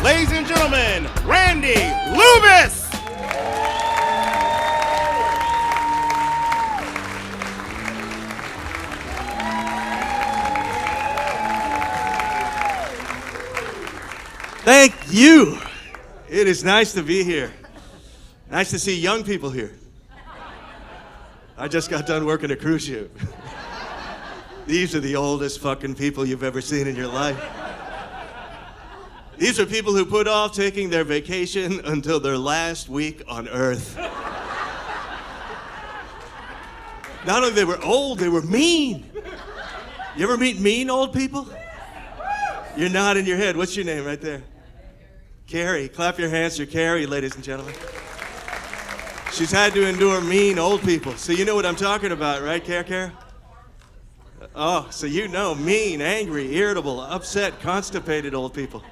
Ladies and gentlemen, Randy Lubas! Thank you. It is nice to be here. Nice to see young people here. I just got done working a cruise ship. These are the oldest fucking people you've ever seen in your life. These are people who put off taking their vacation until their last week on Earth. Not only they were old, they were mean. You ever meet mean old people? You're nodding your head. What's your name right there? Carrie. Clap your hands for Carrie, ladies and gentlemen. She's had to endure mean old people. So you know what I'm talking about, right, Care? Oh, so you know mean, angry, irritable, upset, constipated old people.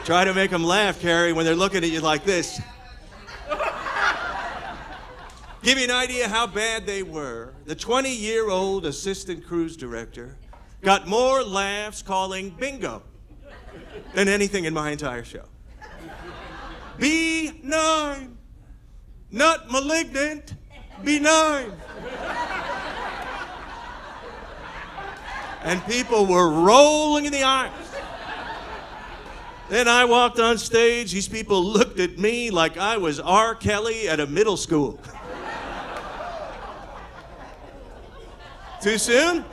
Try to make them laugh, Carrie, when they're looking at you like this. Give you an idea how bad they were. The 20-year-old assistant cruise director got more laughs calling bingo than anything in my entire show. Benign. Not malignant. Benign. And people were rolling in the eyes. Then I walked on stage. These people looked at me like I was R. Kelly at a middle school. Too soon?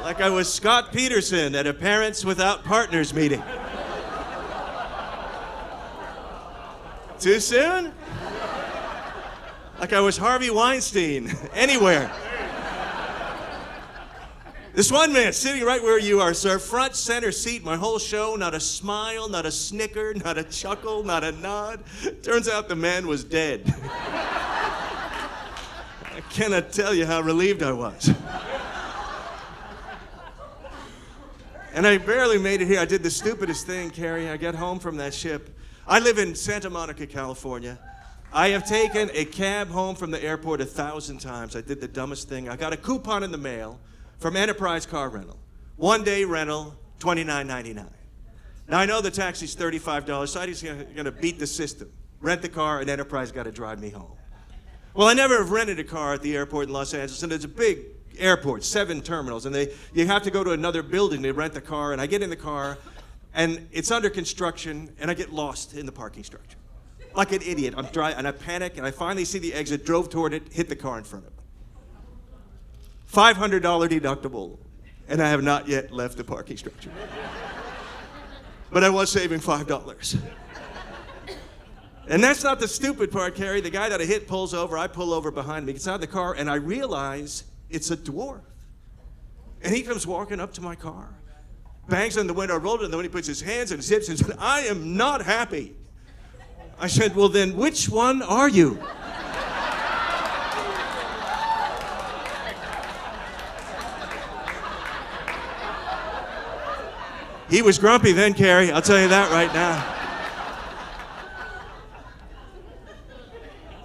Like I was Scott Peterson at a Parents Without Partners meeting. Too soon? Like I was Harvey Weinstein anywhere. This one man sitting right where you are, sir, front center seat my whole show, not a smile, not a snicker, not a chuckle, not a nod. Turns out the man was dead. I cannot tell you how relieved I was. And I barely made it here. I did the stupidest thing, Carrie. I got home from that ship. I live in Santa Monica, California. I have taken a cab home from the airport 1,000 times. I did the dumbest thing. I got a coupon in the mail from Enterprise Car Rental. 1-day rental, $29.99. Now I know the taxi's $35, so I'm just gonna beat the system. Rent the car, and Enterprise got to drive me home. Well, I never have rented a car at the airport in Los Angeles, and it's a big airport, 7 terminals, and you have to go to another building to rent the car, and I get in the car, and it's under construction, and I get lost in the parking structure. Like an idiot. I'm driving, and I panic, and I finally see the exit, drove toward it, hit the car in front of it. $500 deductible, and I have not yet left the parking structure. But I was saving $5. And that's not the stupid part, Carrie. The guy that I hit pulls over, I pull over behind me, gets out of the car, and I realize it's a dwarf. And he comes walking up to my car, bangs on the window, rolled it, and then he puts his hands in his hips and said, "I am not happy." I said, "Well then, which one are you?" He was grumpy then, Carrie. I'll tell you that right now.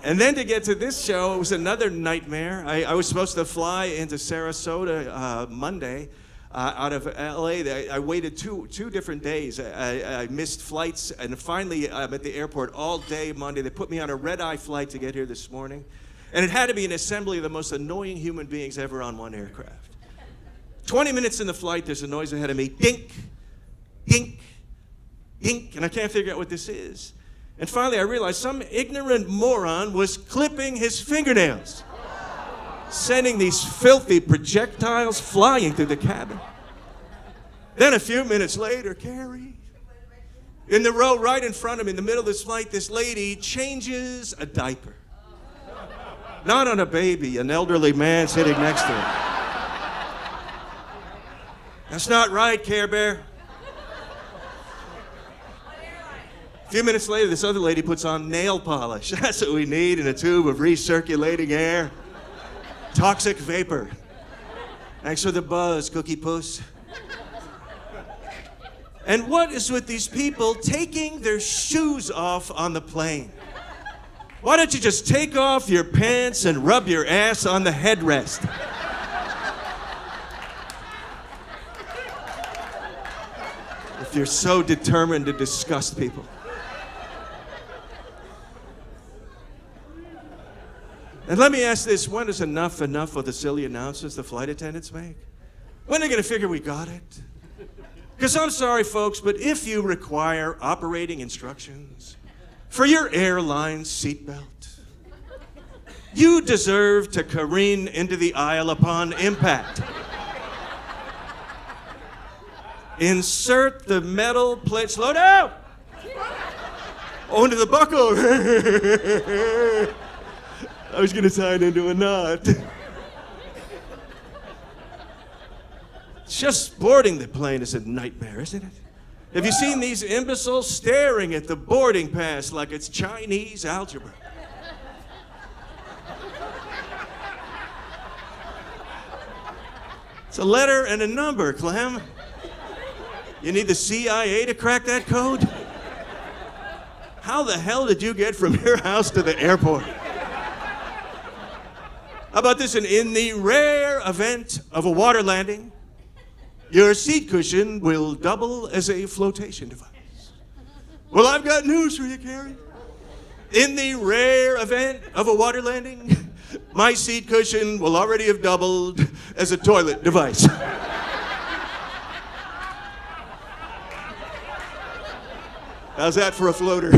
And then to get to this show, it was another nightmare. I was supposed to fly into Sarasota Monday out of LA. I waited two different days. I missed flights, and finally I'm at the airport all day Monday. They put me on a red-eye flight to get here this morning. And it had to be an assembly of the most annoying human beings ever on one aircraft. 20 minutes in the flight, there's a noise ahead of me. Dink, dink, dink, and I can't figure out what this is. And finally I realized some ignorant moron was clipping his fingernails, sending these filthy projectiles flying through the cabin. Then a few minutes later, Carrie, in the row right in front of me, in the middle of this flight, this lady changes a diaper. Not on a baby, an elderly man sitting next to her. That's not right, Care Bear. A few minutes later, this other lady puts on nail polish. That's what we need in a tube of recirculating air. Toxic vapor. Thanks for the buzz, Cookie Puss. And what is with these people taking their shoes off on the plane? Why don't you just take off your pants and rub your ass on the headrest? if you're so determined to disgust people. And let me ask this, when is enough of the silly announcements the flight attendants make? When are they going to figure we got it? Because I'm sorry, folks, but if you require operating instructions for your airline seatbelt, you deserve to careen into the aisle upon impact. Insert the metal plate. Slow down! Onto the buckle. I was going to tie it into a knot. Just boarding the plane is a nightmare, isn't it? Have you seen these imbeciles staring at the boarding pass like it's Chinese algebra? It's a letter and a number, Clem. You need the CIA to crack that code? How the hell did you get from your house to the airport? How about this? In the rare event of a water landing, your seat cushion will double as a flotation device. Well, I've got news for you, Carrie. In the rare event of a water landing, my seat cushion will already have doubled as a toilet device. How's that for a floater?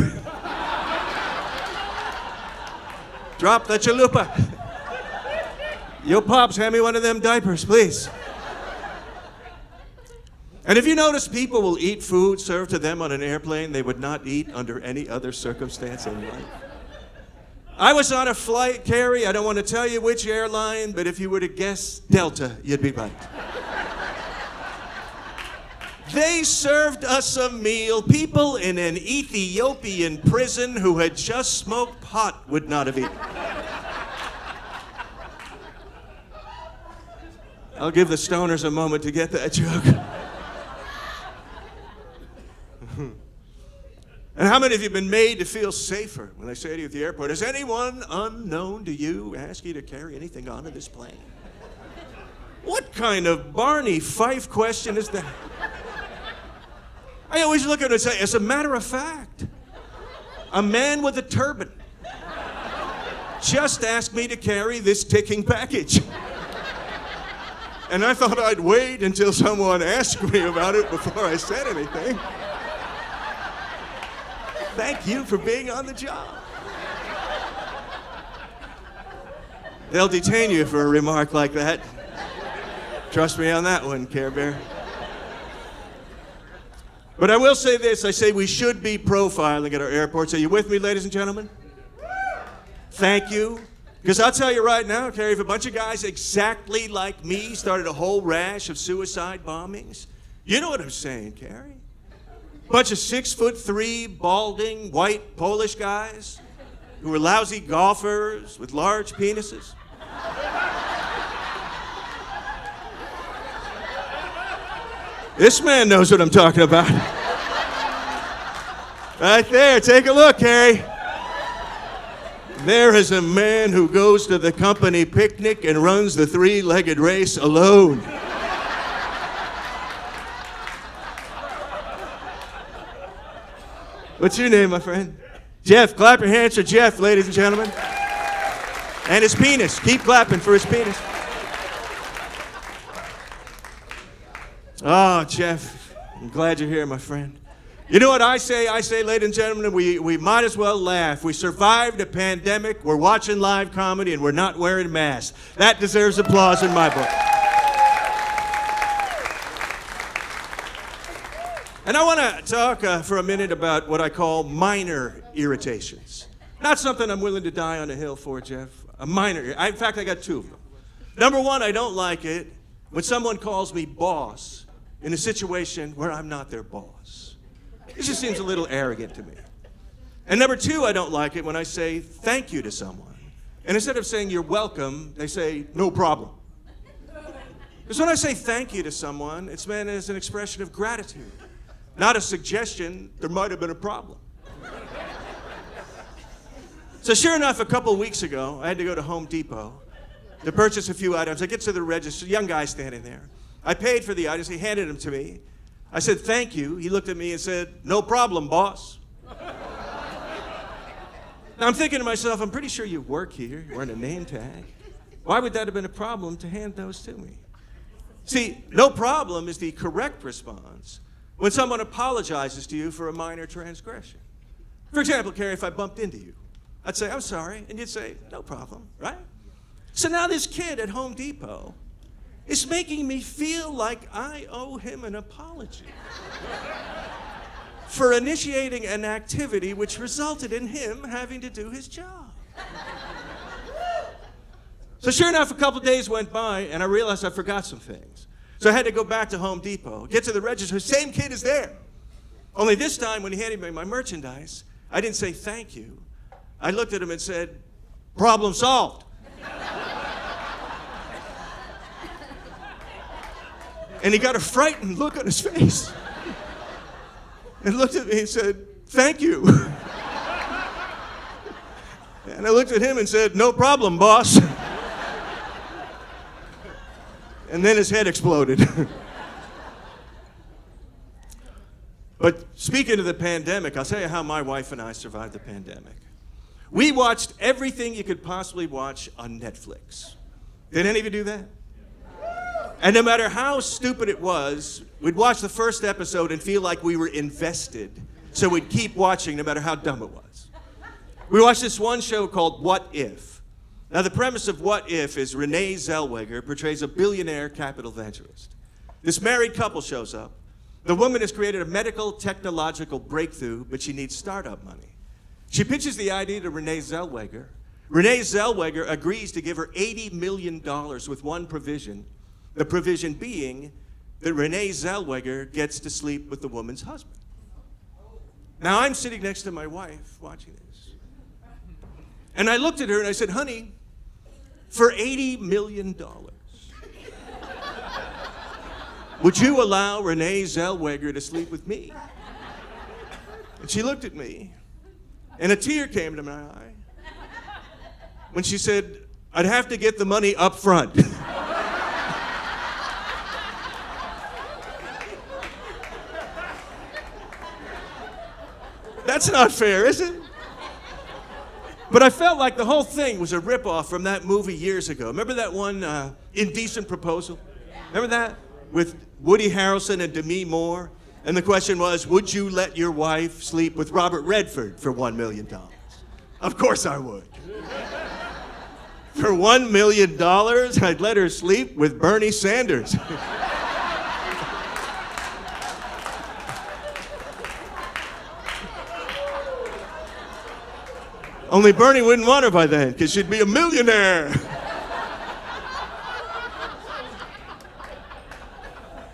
Drop the chalupa. Yo, Pops, hand me one of them diapers, please. And if you notice, people will eat food served to them on an airplane they would not eat under any other circumstance in life. I was on a flight, Carrie, I don't want to tell you which airline, but if you were to guess Delta, you'd be right. They served us a meal people in an Ethiopian prison who had just smoked pot would not have eaten. I'll give the stoners a moment to get that joke. And how many of you have been made to feel safer when they say to you at the airport, has anyone unknown to you asked you to carry anything onto this plane? What kind of Barney Fife question is that? I always look at it and say, as a matter of fact, a man with a turban just asked me to carry this ticking package. And I thought I'd wait until someone asked me about it before I said anything. Thank you for being on the job. They'll detain you for a remark like that. Trust me on that one, Care Bear. But I will say this, I say we should be profiling at our airports. Are you with me, ladies and gentlemen? Thank you. Because I'll tell you right now, Carrie, if a bunch of guys exactly like me started a whole rash of suicide bombings, you know what I'm saying, Carrie? Bunch of 6'3", balding, white Polish guys who were lousy golfers with large penises. This man knows what I'm talking about. Right there, take a look, Carrie. There is a man who goes to the company picnic and runs the three-legged race alone. What's your name, my friend? Jeff. Clap your hands for Jeff, ladies and gentlemen. And his penis. Keep clapping for his penis. Oh, Jeff, I'm glad you're here, my friend. You know what I say? I say, ladies and gentlemen, we might as well laugh. We survived a pandemic, we're watching live comedy, and we're not wearing masks. That deserves applause in my book. And I want to talk for a minute about what I call minor irritations. Not something I'm willing to die on a hill for, Jeff. A minor. In fact, I got two of them. Number one, I don't like it when someone calls me boss in a situation where I'm not their boss. It just seems a little arrogant to me. And number two, I don't like it when I say thank you to someone. And instead of saying you're welcome, they say no problem. Because when I say thank you to someone, it's meant as an expression of gratitude, not a suggestion there might have been a problem. So sure enough, a couple weeks ago, I had to go to Home Depot to purchase a few items. I get to the register, young guy standing there. I paid for the items, he handed them to me. I said, thank you. He looked at me and said, no problem, boss. Now I'm thinking to myself, I'm pretty sure you work here. You're wearing a name tag. Why would that have been a problem to hand those to me? See, no problem is the correct response when someone apologizes to you for a minor transgression. For example, Carrie, if I bumped into you, I'd say, I'm sorry, and you'd say, no problem, right? So now this kid at Home Depot is making me feel like I owe him an apology for initiating an activity which resulted in him having to do his job. So sure enough, a couple days went by, and I realized I forgot some things. So I had to go back to Home Depot, get to the register, same kid is there. Only this time, when he handed me my merchandise, I didn't say thank you. I looked at him and said, problem solved. And he got a frightened look on his face and looked at me and said, thank you. And I looked at him and said, no problem, boss. And then his head exploded. But speaking of the pandemic, I'll tell you how my wife and I survived the pandemic. We watched everything you could possibly watch on Netflix. Did any of you do that? And no matter how stupid it was, we'd watch the first episode and feel like we were invested. So we'd keep watching no matter how dumb it was. We watched this one show called What If? Now the premise of What If is Renee Zellweger portrays a billionaire capital venturist. This married couple shows up. The woman has created a medical technological breakthrough, but she needs startup money. She pitches the idea to Renee Zellweger. Renee Zellweger agrees to give her $80 million with one provision. The provision being that Renee Zellweger gets to sleep with the woman's husband. Now I'm sitting next to my wife watching this. And I looked at her and I said, honey, for $80 million, would you allow Renee Zellweger to sleep with me? And she looked at me, and a tear came to my eye when she said, I'd have to get the money up front. That's not fair, is it? But I felt like the whole thing was a ripoff from that movie years ago. Remember that one, Indecent Proposal? Remember that? With Woody Harrelson and Demi Moore? And the question was, would you let your wife sleep with Robert Redford for $1 million? Of course I would. For $1 million, I'd let her sleep with Bernie Sanders. Only Bernie wouldn't want her by then, because she'd be a millionaire.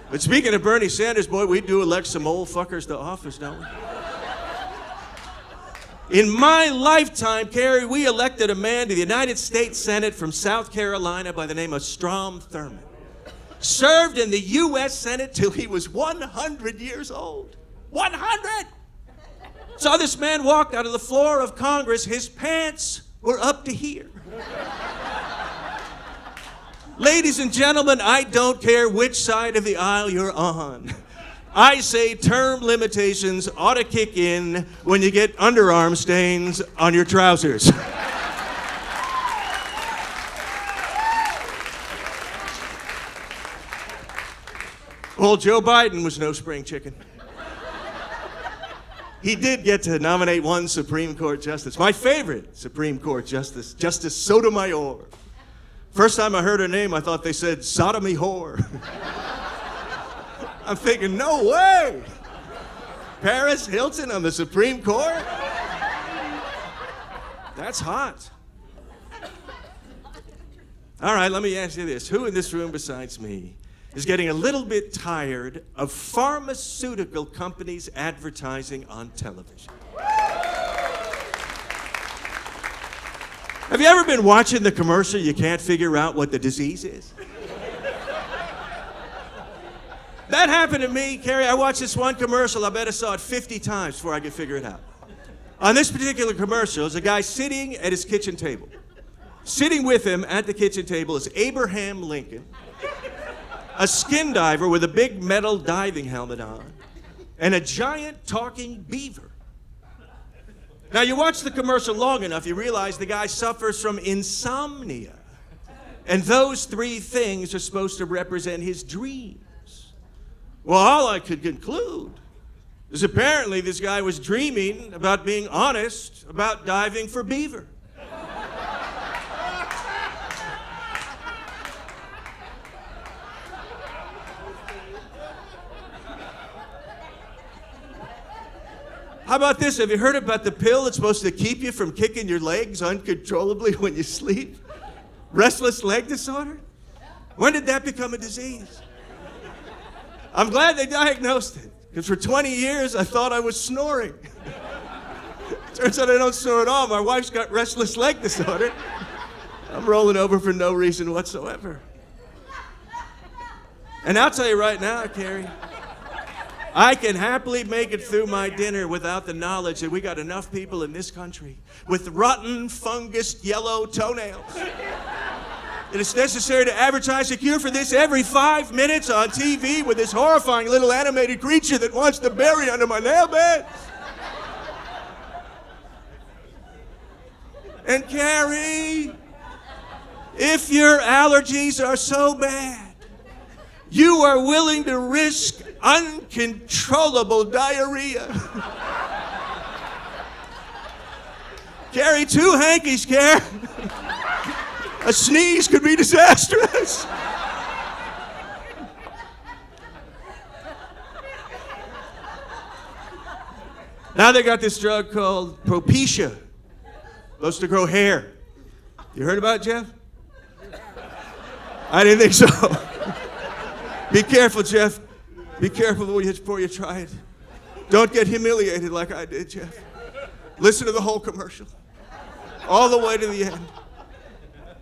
But speaking of Bernie Sanders, boy, we do elect some old fuckers to office, don't we? In my lifetime, Carrie, we elected a man to the United States Senate from South Carolina by the name of Strom Thurmond. Served in the U.S. Senate till he was 100 years old. 100! Saw this man walk out of the floor of Congress, his pants were up to here. Ladies and gentlemen, I don't care which side of the aisle you're on. I say term limitations ought to kick in when you get underarm stains on your trousers. Well, Joe Biden was no spring chicken. He did get to nominate one Supreme Court justice. My favorite Supreme Court justice, Justice Sotomayor. First time I heard her name, I thought they said sodomy whore. I'm thinking, no way! Paris Hilton on the Supreme Court? That's hot. All right, let me ask you this. Who in this room besides me is getting a little bit tired of pharmaceutical companies advertising on television? Have you ever been watching the commercial, you can't figure out what the disease is? That happened to me, Carrie. I watched this one commercial, I bet I saw it 50 times before I could figure it out. On this particular commercial, there's a guy sitting at his kitchen table. Sitting with him at the kitchen table is Abraham Lincoln, a skin diver with a big metal diving helmet on, and a giant talking beaver. Now, you watch the commercial long enough, you realize the guy suffers from insomnia. And those three things are supposed to represent his dreams. Well, all I could conclude is apparently this guy was dreaming about being honest about diving for beaver. How about this? Have you heard about the pill that's supposed to keep you from kicking your legs uncontrollably when you sleep? Restless leg disorder? When did that become a disease? I'm glad they diagnosed it, because for 20 years I thought I was snoring. Turns out I don't snore at all. My wife's got restless leg disorder. I'm rolling over for no reason whatsoever. And I'll tell you right now, Carrie, I can happily make it through my dinner without the knowledge that we got enough people in this country with rotten, fungus, yellow toenails. It is necessary to advertise a cure for this every 5 minutes on TV with this horrifying little animated creature that wants to bury under my nail bed. And Carrie, if your allergies are so bad, you are willing to risk uncontrollable diarrhea. Carry 2 hankies, Care. A sneeze could be disastrous. Now they got this drug called Propecia. Supposed to grow hair. You heard about it, Jeff? I didn't think so. Be careful, Jeff. Be careful before you try it. Don't get humiliated like I did, Jeff. Listen to the whole commercial. All the way to the end.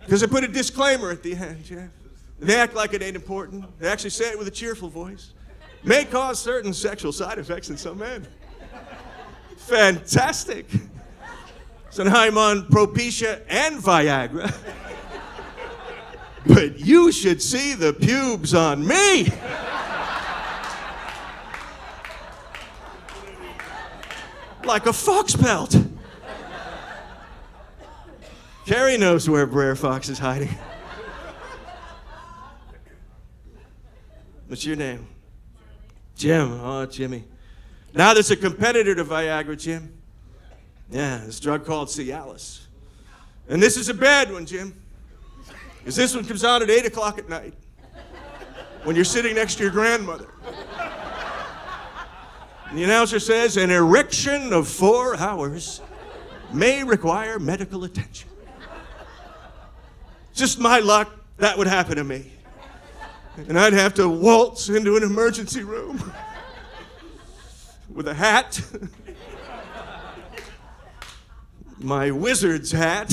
Because they put a disclaimer at the end, Jeff. They act like it ain't important. They actually say it with a cheerful voice. May cause certain sexual side effects in some men. Fantastic. So now I'm on Propecia and Viagra. But you should see the pubes on me. Like a fox pelt. Carrie knows where Brer Fox is hiding. What's your name? Jim. Oh, Jimmy. Now there's a competitor to Viagra, Jim. Yeah, this drug called Cialis. And this is a bad one, Jim. Because this one comes out at 8 o'clock at night when you're sitting next to your grandmother. And the announcer says, an erection of 4 hours may require medical attention. Just my luck, that would happen to me. And I'd have to waltz into an emergency room with a hat, my wizard's hat,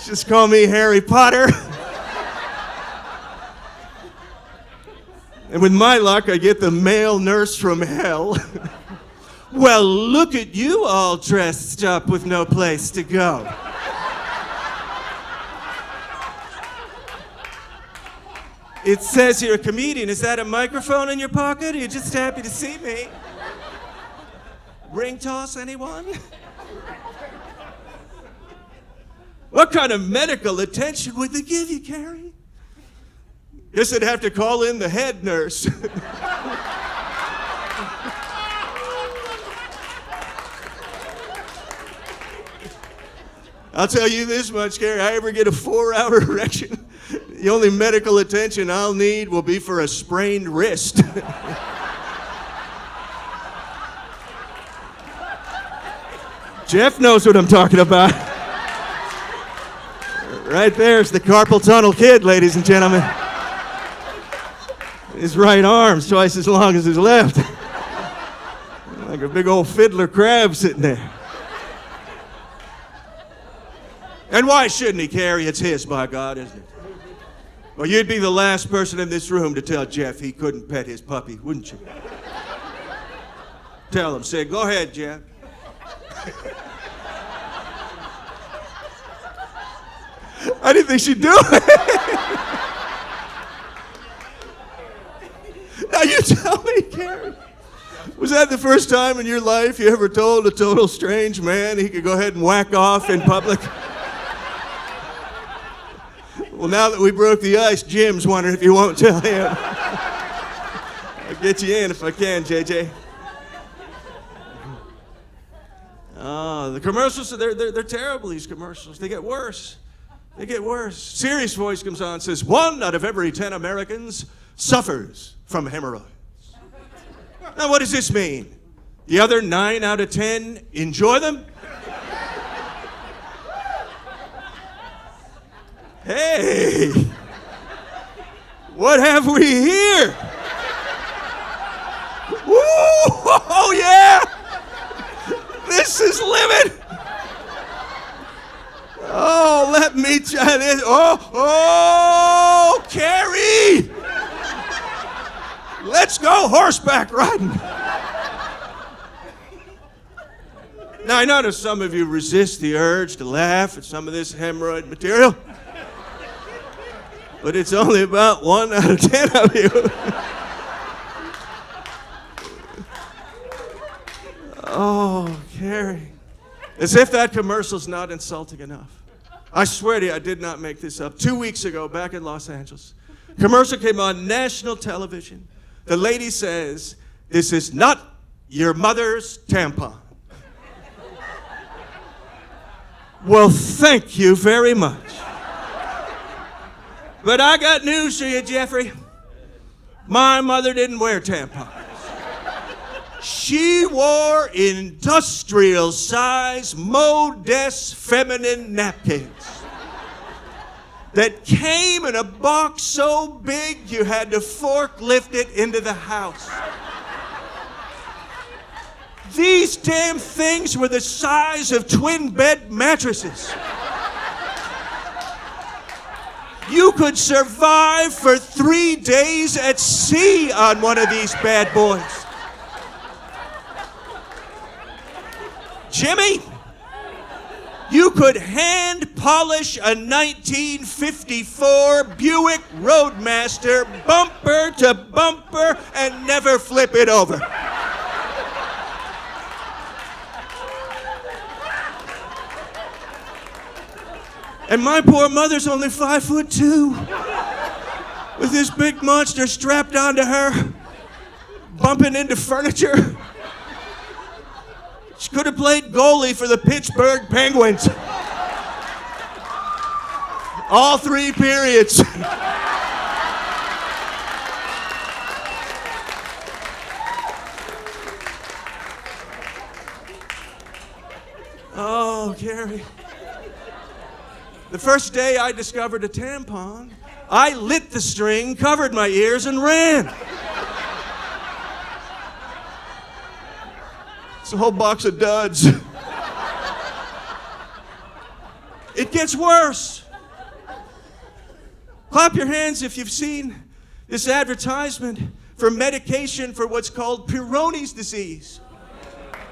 just call me Harry Potter. And with my luck, I get the male nurse from hell. Well, look at you all dressed up with no place to go. It says you're a comedian. Is that a microphone in your pocket? Or are you just happy to see me? Ring toss, anyone? What kind of medical attention would they give you, Carrie? Guess they'd have to call in the head nurse. I'll tell you this much, Carrie. I ever get a 4-hour erection, the only medical attention I'll need will be for a sprained wrist. Jeff knows what I'm talking about. Right there's the carpal tunnel kid, ladies and gentlemen. His right arm's twice as long as his left. Like a big old fiddler crab sitting there. And why shouldn't he, Carrie? It's his, by God, isn't it? Well, you'd be the last person in this room to tell Jeff he couldn't pet his puppy, wouldn't you? Tell him, say, go ahead, Jeff. I didn't think she'd do it. Now you tell me, Carrie. Was that the first time in your life you ever told a total strange man he could go ahead and whack off in public? Well, now that we broke the ice, Jim's wondering if you won't tell him. I'll get you in if I can, JJ. Oh, the commercials, they're terrible, these commercials. They get worse. They get worse. Sirius voice comes on and says, 1 out of every 10 Americans suffers from hemorrhoids. Now, what does this mean? The other 9 out of 10 enjoy them? Hey, what have we here? Woo! Oh, yeah! This is living! Oh, let me try this. Oh, Carrie! Let's go horseback riding. Now, I notice some of you resist the urge to laugh at some of this hemorrhoid material, but it's only about 1 out of 10 of you. Oh, Carrie. As if that commercial's not insulting enough. I swear to you, I did not make this up. 2 weeks ago, back in Los Angeles, commercial came on national television. The lady says, "This is not your mother's tampon." Well, thank you very much. But I got news for you, Jeffrey. My mother didn't wear tampons. She wore industrial-size, modest feminine napkins that came in a box so big you had to forklift it into the house. These damn things were the size of twin-bed mattresses. You could survive for 3 days at sea on one of these bad boys. Jimmy, you could hand polish a 1954 Buick Roadmaster bumper to bumper and never flip it over. And my poor mother's only 5'2", with this big monster strapped onto her, bumping into furniture. She could have played goalie for the Pittsburgh Penguins. All 3 periods. Oh, Carrie. The first day I discovered a tampon, I lit the string, covered my ears, and ran. It's a whole box of duds. It gets worse. Clap your hands if you've seen this advertisement for medication for what's called Peyronie's disease,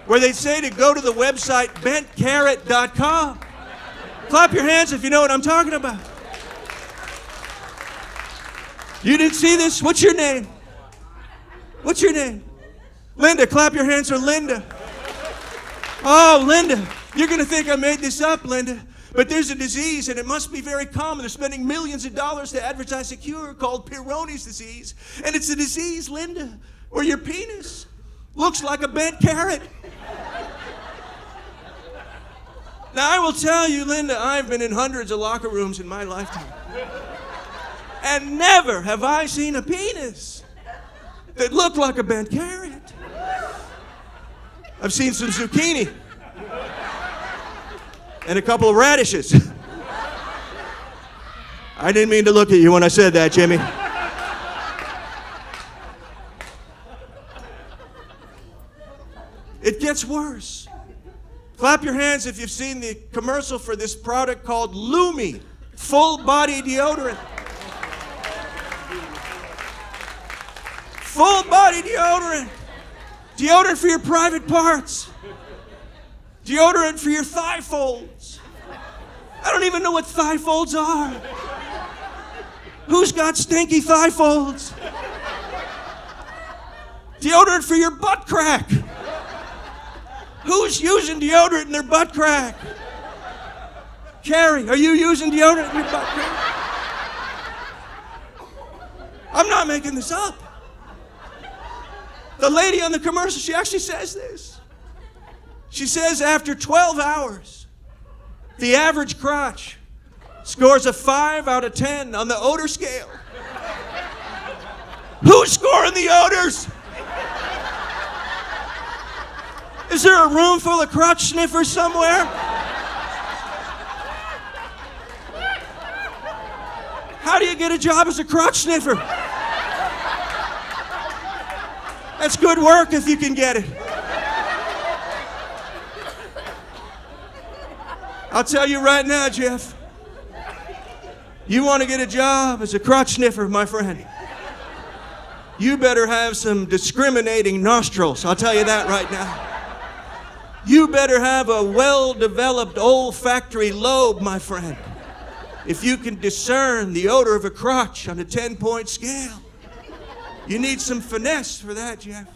where they say to go to the website bentcarrot.com. Clap your hands if you know what I'm talking about. You didn't see this? What's your name? What's your name? Linda. Clap your hands for Linda. Oh, Linda. You're going to think I made this up, Linda. But there's a disease, and it must be very common. They're spending millions of dollars to advertise a cure called Peyronie's disease. And it's a disease, Linda, where your penis looks like a bent carrot. Now, I will tell you, Linda, I've been in hundreds of locker rooms in my lifetime. And never have I seen a penis that looked like a bent carrot. I've seen some zucchini and a couple of radishes. I didn't mean to look at you when I said that, Jimmy. It gets worse. Clap your hands if you've seen the commercial for this product called Lumi, full body deodorant. Full body deodorant. Deodorant for your private parts. Deodorant for your thigh folds. I don't even know what thigh folds are. Who's got stinky thigh folds? Deodorant for your butt crack. Who's using deodorant in their butt crack? Carrie, are you using deodorant in your butt crack? I'm not making this up. The lady on the commercial, she actually says this. She says after 12 hours, the average crotch scores a 5 out of 10 on the odor scale. Who's scoring the odors? Is there a room full of crotch sniffers somewhere? How do you get a job as a crotch sniffer? That's good work if you can get it. I'll tell you right now, Jeff. You want to get a job as a crotch sniffer, my friend? You better have some discriminating nostrils, I'll tell you that right now. You better have a well-developed olfactory lobe, my friend, if you can discern the odor of a crotch on a 10-point scale. You need some finesse for that, Jeff.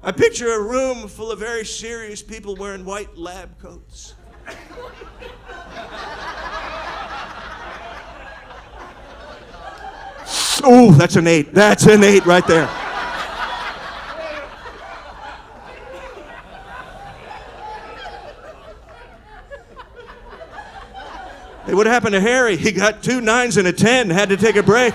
I picture a room full of very serious people wearing white lab coats. Oh, that's an 8. That's an 8 right there. Hey, what happened to Harry? He got 2 9s and a 10, had to take a break.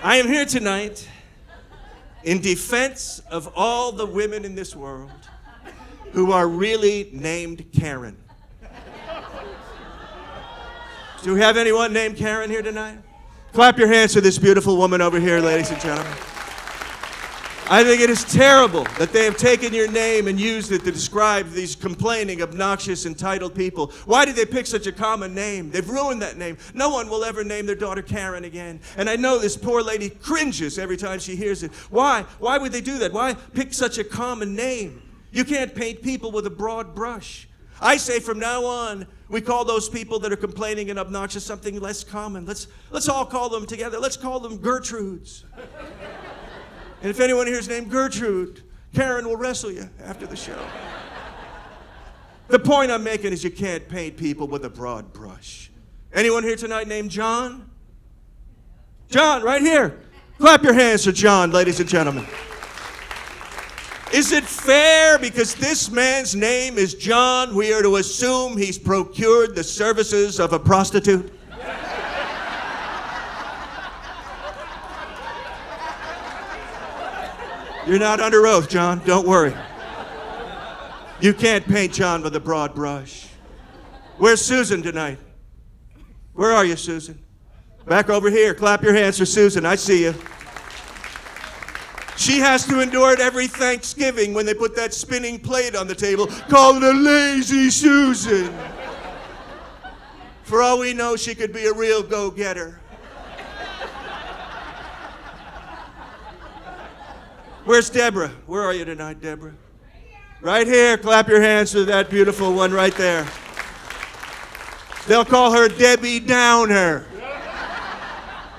I am here tonight in defense of all the women in this world who are really named Karen. Do we have anyone named Karen here tonight? Clap your hands for this beautiful woman over here, ladies and gentlemen. I think it is terrible that they have taken your name and used it to describe these complaining, obnoxious, entitled people. Why did they pick such a common name? They've ruined that name. No one will ever name their daughter Karen again. And I know this poor lady cringes every time she hears it. Why? Why would they do that? Why pick such a common name? You can't paint people with a broad brush. I say from now on, we call those people that are complaining and obnoxious something less common. Let's all call them together. Let's call them Gertrudes. And if anyone here is named Gertrude, Karen will wrestle you after the show. The point I'm making is you can't paint people with a broad brush. Anyone here tonight named John? John, right here. Clap your hands for John, ladies and gentlemen. Is it fair because this man's name is John, we are to assume he's procured the services of a prostitute? You're not under oath, John. Don't worry. You can't paint John with a broad brush. Where's Susan tonight? Where are you, Susan? Back over here. Clap your hands for Susan. I see you. She has to endure it every Thanksgiving when they put that spinning plate on the table, called a lazy Susan. For all we know, she could be a real go-getter. Where's Deborah? Where are you tonight, Deborah? Right here. Clap your hands for that beautiful one right there. They'll call her Debbie Downer.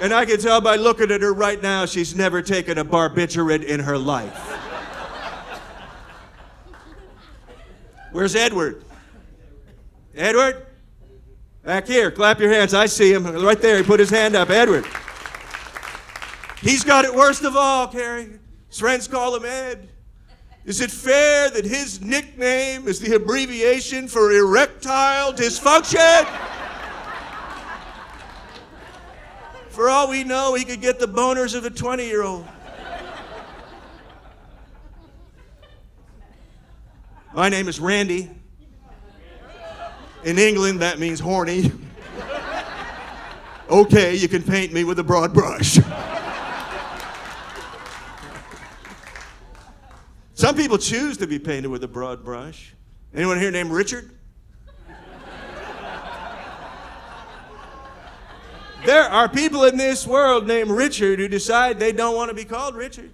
And I can tell by looking at her right now, she's never taken a barbiturate in her life. Where's Edward? Edward? Back here. Clap your hands. I see him. Right there. He put his hand up. Edward. He's got it worst of all, Carrie. His friends call him Ed. Is it fair that his nickname is the abbreviation for erectile dysfunction? For all we know, he could get the boners of a 20-year-old. My name is Randy. In England, that means horny. Okay, you can paint me with a broad brush. Some people choose to be painted with a broad brush. Anyone here named Richard? There are people in this world named Richard who decide they don't want to be called Richard.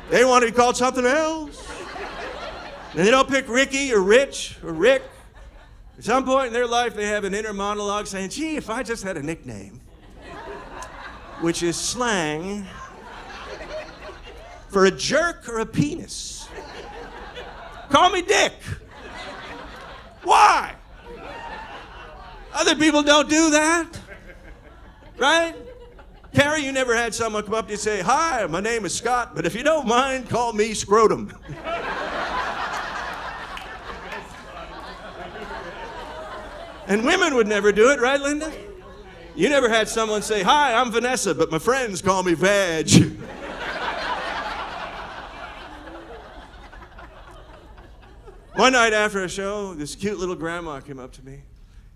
They want to be called something else. And they don't pick Ricky or Rich or Rick. At some point in their life, they have an inner monologue saying, gee, if I just had a nickname, which is slang for a jerk or a penis. Call me Dick. Why? Other people don't do that, right? Carrie, you never had someone come up to you and say, hi, my name is Scott, but if you don't mind, call me Scrotum. And women would never do it, right, Linda? You never had someone say, hi, I'm Vanessa, but my friends call me Vag. One night after a show, this cute little grandma came up to me.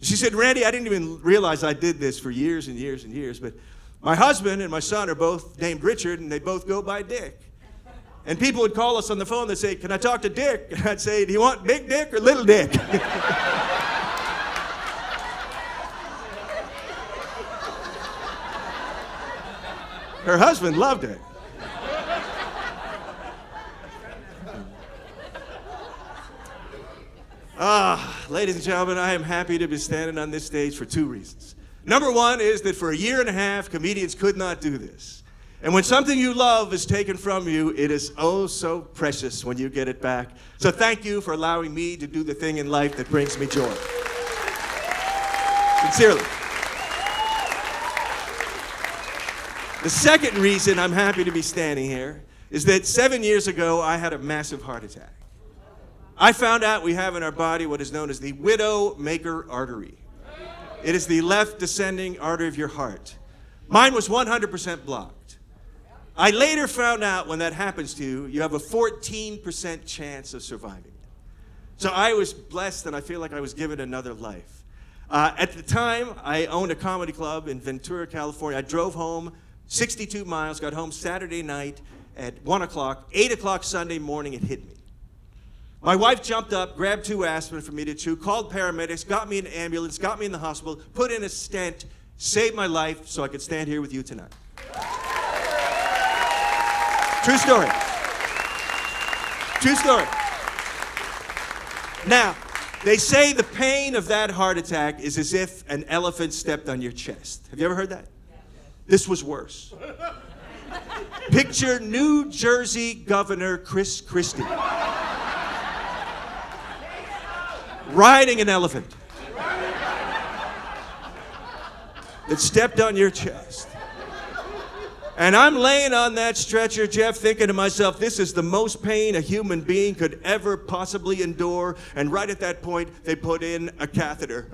She said, Randy, I didn't even realize I did this for years and years and years, but my husband and my son are both named Richard, and they both go by Dick. And people would call us on the phone, they'd say, can I talk to Dick? And I'd say, do you want Big Dick or Little Dick? Her husband loved it. Ladies and gentlemen, I am happy to be standing on this stage for two reasons. Number one is that for a year and a half, comedians could not do this. And when something you love is taken from you, it is oh so precious when you get it back. So thank you for allowing me to do the thing in life that brings me joy. Sincerely. The second reason I'm happy to be standing here is that 7 years ago, I had a massive heart attack. I found out we have in our body what is known as the widow-maker artery. It is the left descending artery of your heart. Mine was 100% blocked. I later found out when that happens to you, you have a 14% chance of surviving. So I was blessed, and I feel like I was given another life. At the time, I owned a comedy club in Ventura, California. I drove home 62 miles, got home Saturday night at 1 o'clock. 8 o'clock Sunday morning, it hit me. My wife jumped up, grabbed 2 aspirin for me to chew, called paramedics, got me an ambulance, got me in the hospital, put in a stent, saved my life so I could stand here with you tonight. True story. True story. Now, they say the pain of that heart attack is as if an elephant stepped on your chest. Have you ever heard that? This was worse. Picture New Jersey Governor Chris Christie riding an elephant that stepped on your chest. And I'm laying on that stretcher, Jeff, thinking to myself, this is the most pain a human being could ever possibly endure. And right at that point, they put in a catheter.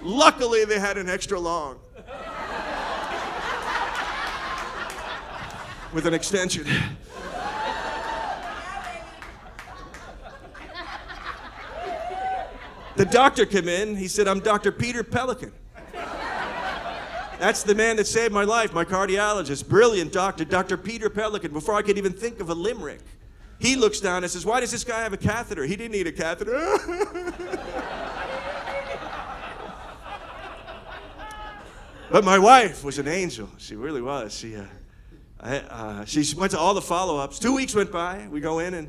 Luckily, they had an extra long with an extension. The doctor came in. He said, I'm Dr. Peter Pelican. That's the man that saved my life, my cardiologist, brilliant doctor, Dr. Peter Pelican, before I could even think of a limerick. He looks down and says, why does this guy have a catheter? He didn't need a catheter. But my wife was an angel. She really was. She went to all the follow-ups. 2 weeks went by. We go in, and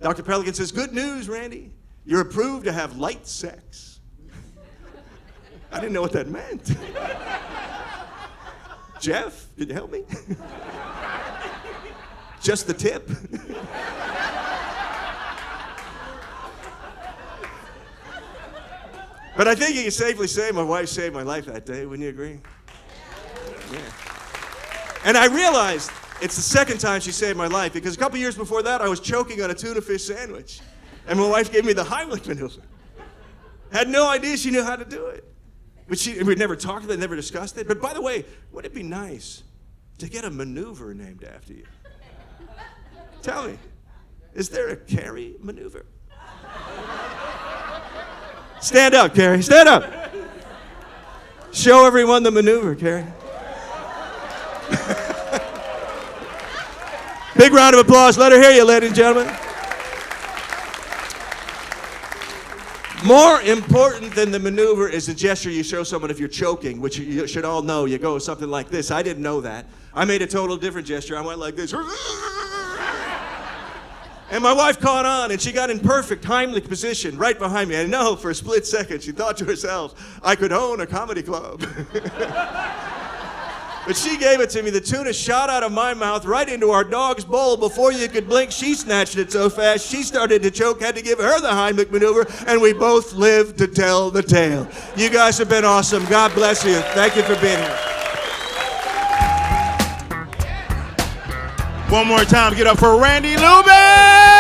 Dr. Pelican says, good news, Randy. You're approved to have light sex. I didn't know what that meant. Jeff, can you help me? Just the tip. But I think you can safely say my wife saved my life that day. Wouldn't you agree? Yeah. And I realized it's the second time she saved my life, because a couple years before that, I was choking on a tuna fish sandwich. And my wife gave me the Heimlich maneuver. Had no idea she knew how to do it. But we'd never talked about it, never discussed it. But by the way, would it be nice to get a maneuver named after you? Tell me, is there a Carrie maneuver? Stand up, Carrie, stand up. Show everyone the maneuver, Carrie. Big round of applause. Let her hear you, ladies and gentlemen. More important than the maneuver is the gesture you show someone if you're choking, which you should all know. You go something like this. I didn't know that. I made a total different gesture. I went like this. And my wife caught on, and she got in perfect Heimlich position right behind me. I know for a split second she thought to herself, I could own a comedy club. But she gave it to me. The tuna shot out of my mouth right into our dog's bowl. Before you could blink, she snatched it so fast she started to choke, had to give her the Heimlich maneuver, and we both lived to tell the tale. You guys have been awesome. God bless you. Thank you for being here. One more time, get up for Randy Lubas!